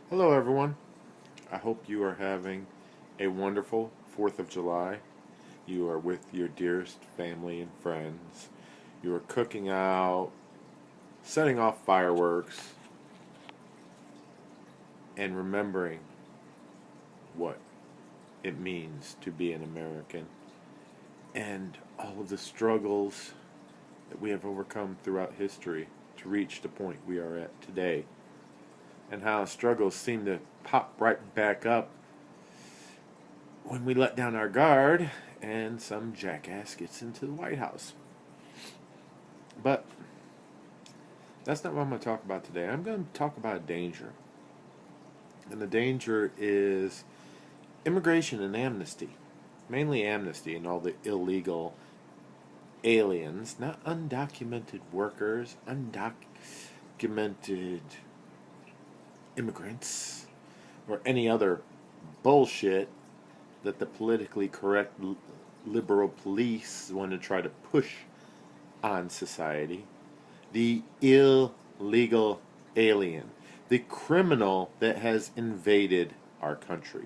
Hello, everyone. I hope you are having a wonderful 4th of July. You are with your dearest family and friends. You are cooking out, setting off fireworks, and remembering what it means to be an American and all of the struggles that we have overcome throughout history to reach the point we are at today, and how struggles seem to pop right back up when we let down our guard and some jackass gets into the White House. But that's not what I'm going to talk about today. I'm going to talk about a danger. And the danger is immigration and amnesty. Mainly amnesty and all the illegal aliens, not undocumented workers, undocumented immigrants, or any other bullshit that the politically correct liberal police want to try to push on society. The illegal alien, the criminal that has invaded our country.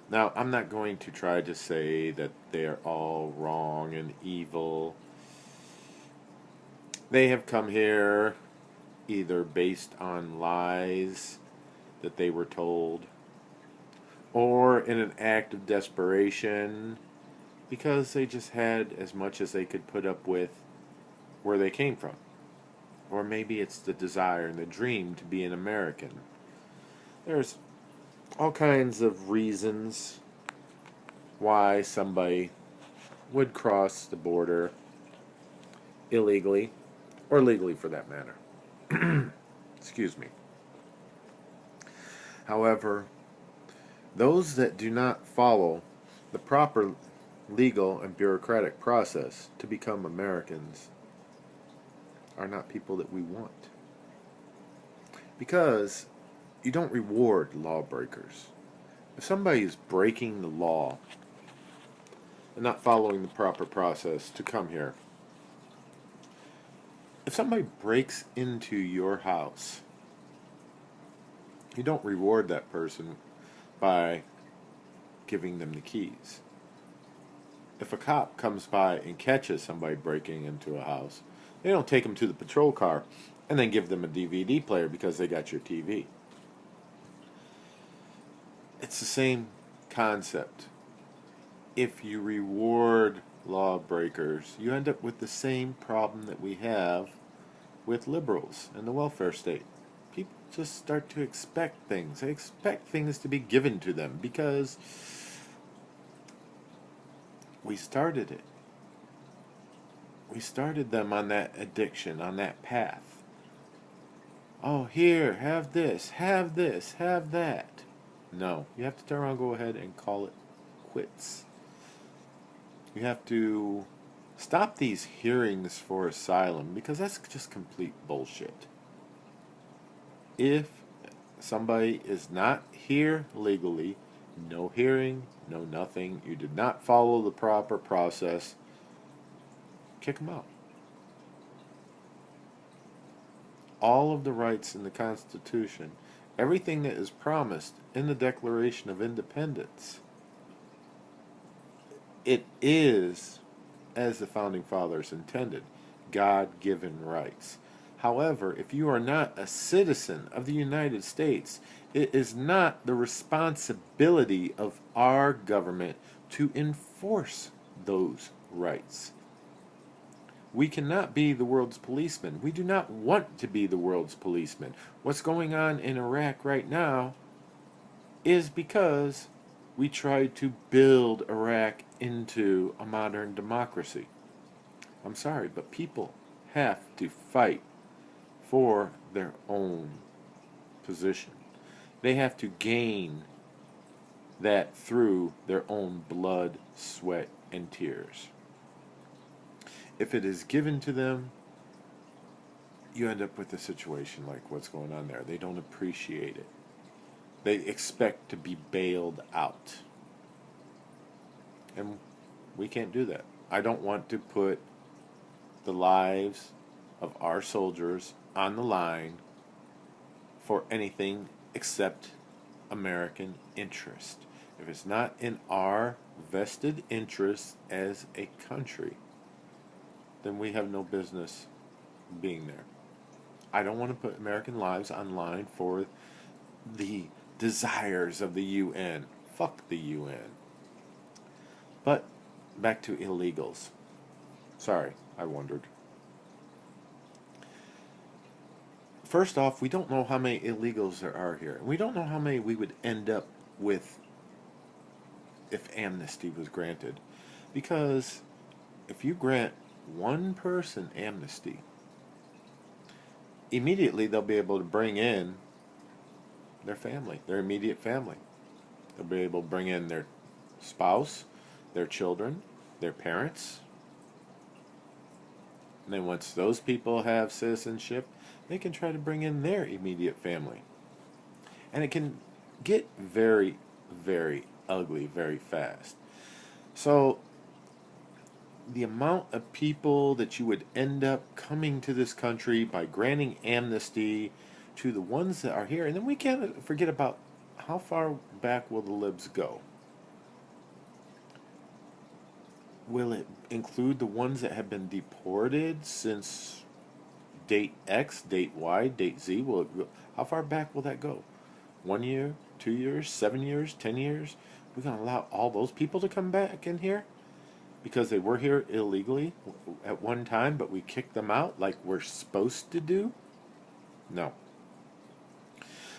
Now, I'm not going to try to say that they're all wrong and evil. They have come here either based on lies that they were told, or in an act of desperation because they just had as much as they could put up with where they came from. Or maybe it's the desire and the dream to be an American. There's all kinds of reasons why somebody would cross the border illegally, or legally for that matter. Excuse me. However, those that do not follow the proper legal and bureaucratic process to become Americans are not people that we want. Because you don't reward lawbreakers. If somebody is breaking the law and not following the proper process to come here, if somebody breaks into your house, you don't reward that person by giving them the keys. If a cop comes by and catches somebody breaking into a house, they don't take them to the patrol car and then give them a DVD player because they got your TV. It's the same concept. If you reward lawbreakers, you end up with the same problem that we have with liberals and the welfare state. People just start to expect things. They expect things to be given to them because we started it. We started them on that addiction, on that path. Oh, here, have this, have that. No, you have to turn around and go ahead and call it quits. You have to stop these hearings for asylum because that's just complete bullshit. If somebody is not here legally, no hearing, no nothing, you did not follow the proper process, kick them out. All of the rights in the Constitution, everything that is promised in the Declaration of Independence, it is, as the Founding Fathers intended, God-given rights. However, if you are not a citizen of the United States, it is not the responsibility of our government to enforce those rights. We cannot be the world's policeman. We do not want to be the world's policeman. What's going on in Iraq right now is because we tried to build Iraq into a modern democracy. I'm sorry, but people have to fight for their own position. They have to gain that through their own blood, sweat, and tears. If it is given to them, you end up with a situation like what's going on there. They don't appreciate it. They expect to be bailed out. And we can't do that. I don't want to put the lives of our soldiers on the line for anything except American interest. If it's not in our vested interest as a country, then we have no business being there. I don't want to put American lives on line for the desires of the UN. Fuck the UN. But back to illegals. Sorry, I wondered. First off, we don't know how many illegals there are here. We don't know how many we would end up with if amnesty was granted. Because if you grant one person amnesty, immediately they'll be able to bring in their family, their immediate family. They'll be able to bring in their spouse, their children, their parents. And then once those people have citizenship, they can try to bring in their immediate family. And it can get very, very ugly very fast. So the amount of people that you would end up coming to this country by granting amnesty to the ones that are here, and then we can't forget about how far back will the libs go. Will it include the ones that have been deported since date X, date Y, date Z? How far back will that go? 1 year, 2 years, 7 years, 10 years? We're going to allow all those people to come back in here? Because they were here illegally at one time, but we kicked them out like we're supposed to do? No.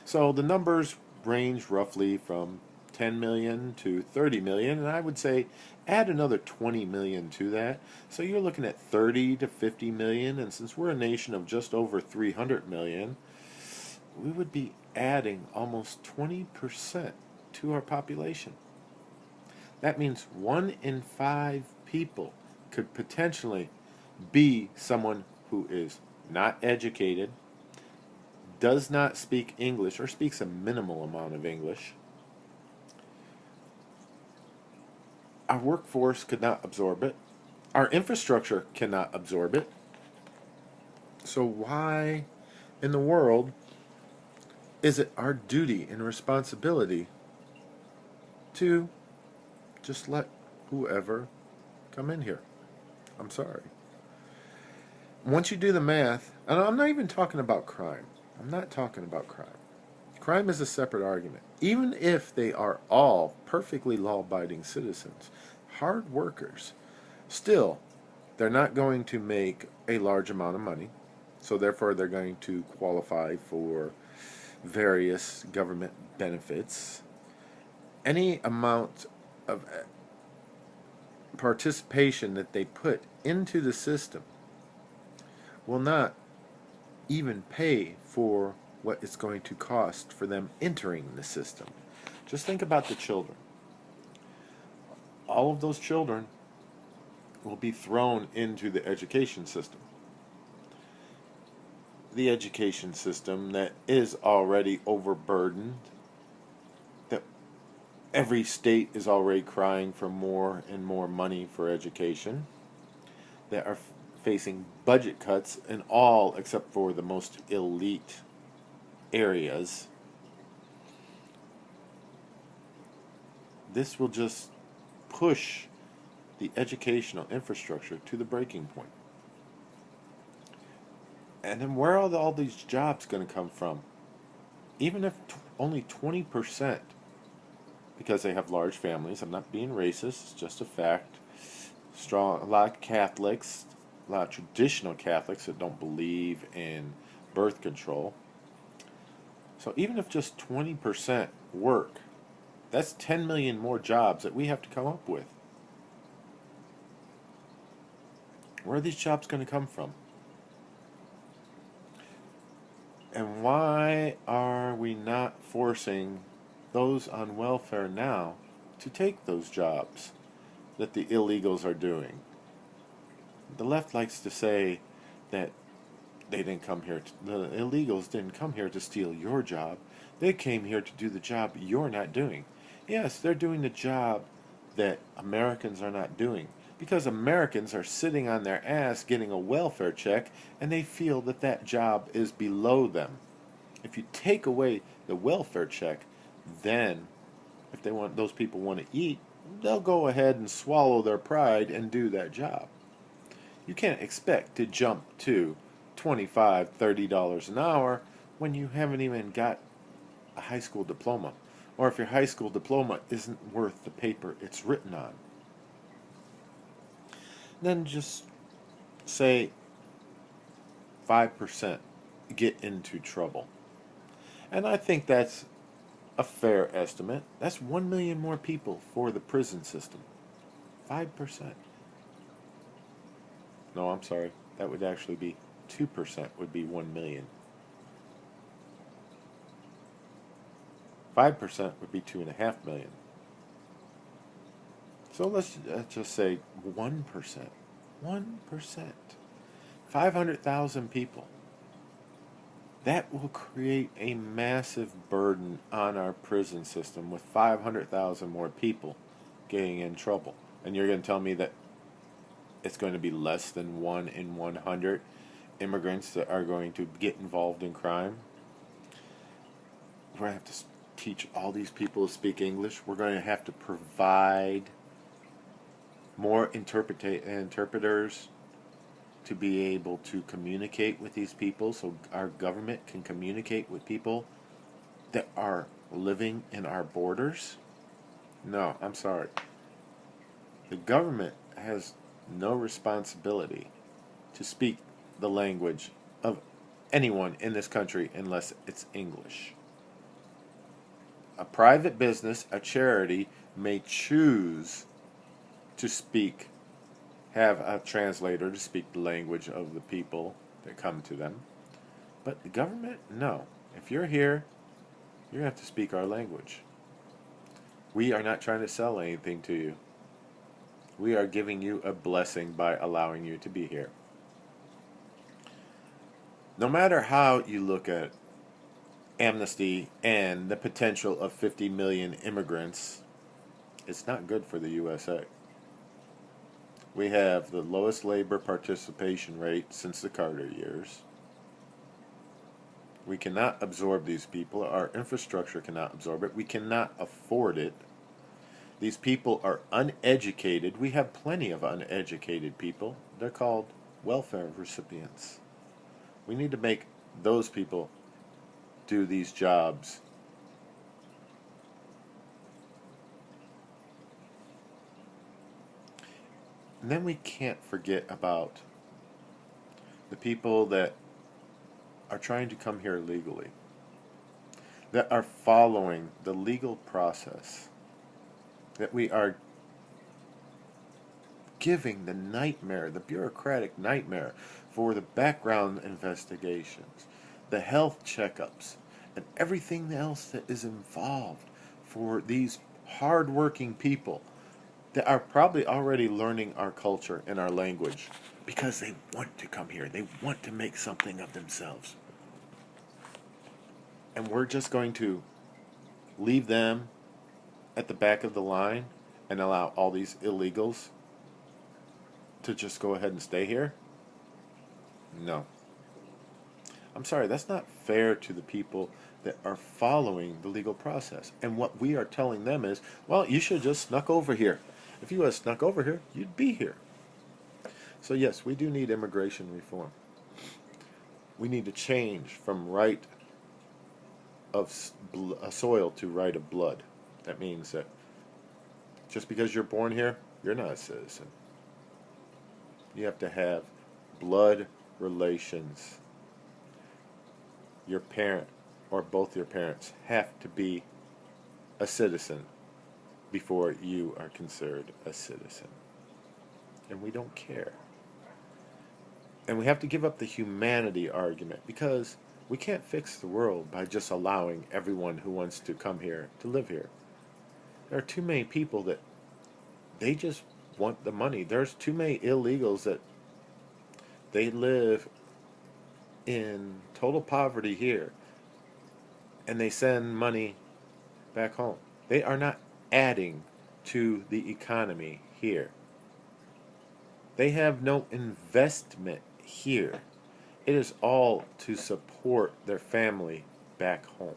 So the numbers range roughly from 10 million to 30 million, and I would say add another 20 million to that. So you're looking at 30 to 50 million, and since we're a nation of just over 300 million, we would be adding almost 20% to our population. That means 1 in 5 people could potentially be someone who is not educated, does not speak English, or speaks a minimal amount of English. Our workforce could not absorb it. Our infrastructure cannot absorb it. So why in the world is it our duty and responsibility to just let whoever come in here? I'm sorry. Once you do the math, and I'm not even talking about crime. I'm not talking about crime. Crime is a separate argument. Even if they are all perfectly law-abiding citizens, hard workers, still, they're not going to make a large amount of money, so therefore they're going to qualify for various government benefits. Any amount of participation that they put into the system will not even pay for what it's going to cost for them entering the system. Just think about the children. All of those children will be thrown into the education system. The education system that is already overburdened, that every state is already crying for more and more money for education, that are facing budget cuts in all except for the most elite areas. This will just push the educational infrastructure to the breaking point. And then where are all these jobs going to come from? Even if only 20%, because they have large families, I'm not being racist, it's just a fact. A lot of Catholics, a lot of traditional Catholics that don't believe in birth control. So even if just 20% work, that's 10 million more jobs that we have to come up with. Where are these jobs going to come from? And why are we not forcing those on welfare now to take those jobs that the illegals are doing? The left likes to say that the illegals didn't come here to steal your job. They came here to do the job you're not doing. Yes, they're doing the job that Americans are not doing, because Americans are sitting on their ass getting a welfare check, and they feel that that job is below them. If you take away the welfare check, then if those people want to eat, they'll go ahead and swallow their pride and do that job. You can't expect to jump to $25, $30 an hour when you haven't even got a high school diploma, or if your high school diploma isn't worth the paper it's written on. Then just say 5% get into trouble. And I think that's a fair estimate. That's 1 million more people for the prison system. 5%. No, I'm sorry. That would actually be 2% would be 1 million. 5% would be 2.5 million. So let's just say 1%. 1%. 500,000 people. That will create a massive burden on our prison system with 500,000 more people getting in trouble. And you're going to tell me that it's going to be less than 1 in 100 immigrants that are going to get involved in crime? We're going to have to teach all these people to speak English. We're going to have to provide more interpreters to be able to communicate with these people so our government can communicate with people that are living in our borders? No, I'm sorry. The government has no responsibility to speak the language of anyone in this country unless it's English. A private business, a charity, may choose to have a translator to speak the language of the people that come to them. But the government, no. If you're here, you have to speak our language. We are not trying to sell anything to you. We are giving you a blessing by allowing you to be here. No matter how you look at Amnesty and the potential of 50 million immigrants, it's not good for the USA. We have the lowest labor participation rate since the Carter years. We cannot absorb these people. Our infrastructure cannot absorb it. We cannot afford it. These people are uneducated. We have plenty of uneducated people. They're called welfare recipients. We need to make those people do these jobs. And then we can't forget about the people that are trying to come here legally, that are following the legal process, that we are giving the nightmare, the bureaucratic nightmare for the background investigations, the health checkups, and everything else that is involved for these hard-working people that are probably already learning our culture and our language because they want to come here. They want to make something of themselves. And we're just going to leave them at the back of the line and allow all these illegals to just go ahead and stay here? No. I'm sorry, that's not fair to the people that are following the legal process. And what we are telling them is, well, you should just snuck over here. If you had snuck over here, you'd be here. So yes, we do need immigration reform. We need to change from right of soil to right of blood. That means that just because you're born here, you're not a citizen. You have to have blood relations. Your parent or both your parents have to be a citizen before you are considered a citizen. And we don't care. And we have to give up the humanity argument because we can't fix the world by just allowing everyone who wants to come here to live here. There are too many people that they just want the money. There's too many illegals that they live in total poverty here and they send money back home. They are not adding to the economy here. They have no investment here. It is all to support their family back home.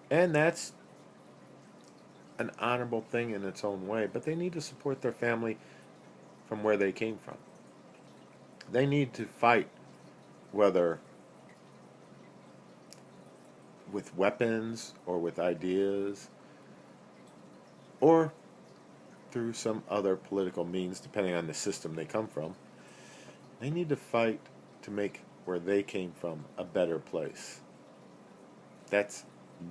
And that's an honorable thing in its own way, but they need to support their family from where they came from. They need to fight, whether with weapons or with ideas or through some other political means, depending on the system they come from. They need to fight to make where they came from a better place. That's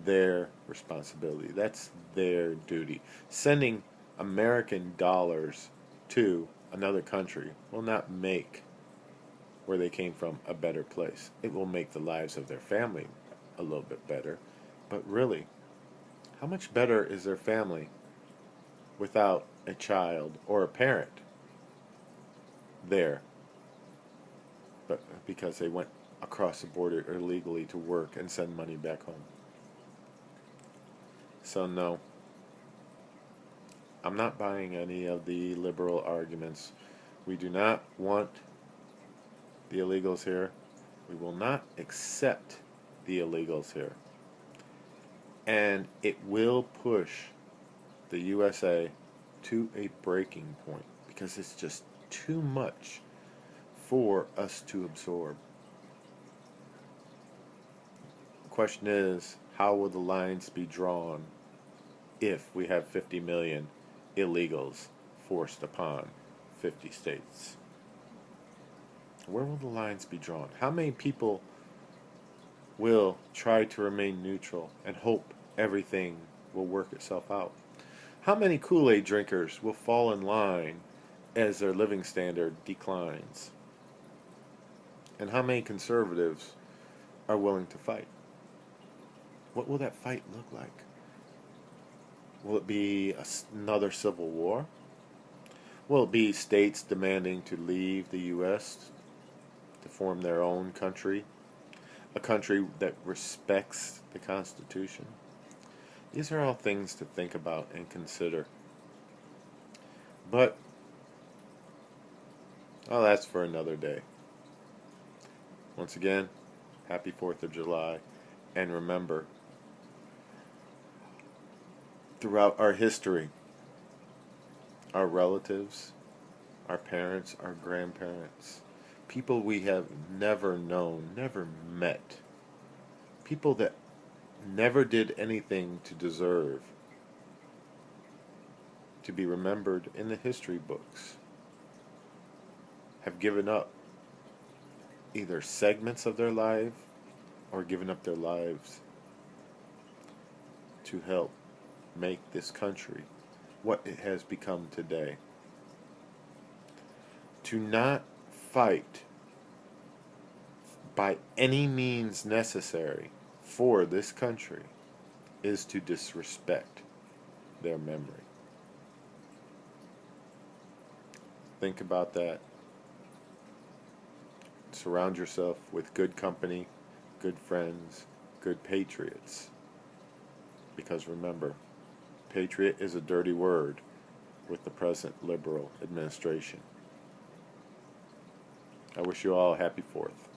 their responsibility. That's their duty. Sending American dollars to another country will not make where they came from a better place. It will make the lives of their family a little bit better. But really, how much better is their family without a child or a parent there, but because they went across the border illegally to work and send money back home? So no, I'm not buying any of the liberal arguments. We do not want the illegals here. We will not accept the illegals here. And it will push the USA to a breaking point because it's just too much for us to absorb. The question is, how will the lines be drawn if we have 50 million illegals forced upon 50 states? Where will the lines be drawn? How many people will try to remain neutral and hope everything will work itself out? How many Kool-Aid drinkers will fall in line as their living standard declines? And how many conservatives are willing to fight? What will that fight look like? Will it be another civil war? Will it be states demanding to leave the U.S. to form their own country? A country that respects the Constitution? These are all things to think about and consider. But, well, that's for another day. Once again, happy 4th of July. And remember, throughout our history, our relatives, our parents, our grandparents, people we have never known, never met, people that never did anything to deserve to be remembered in the history books, have given up either segments of their life or given up their lives to help make this country what it has become today. To not fight by any means necessary for this country is to disrespect their memory. Think about that. Surround yourself with good company, good friends, good patriots. Because remember, patriot is a dirty word with the present liberal administration. I wish you all a happy 4th.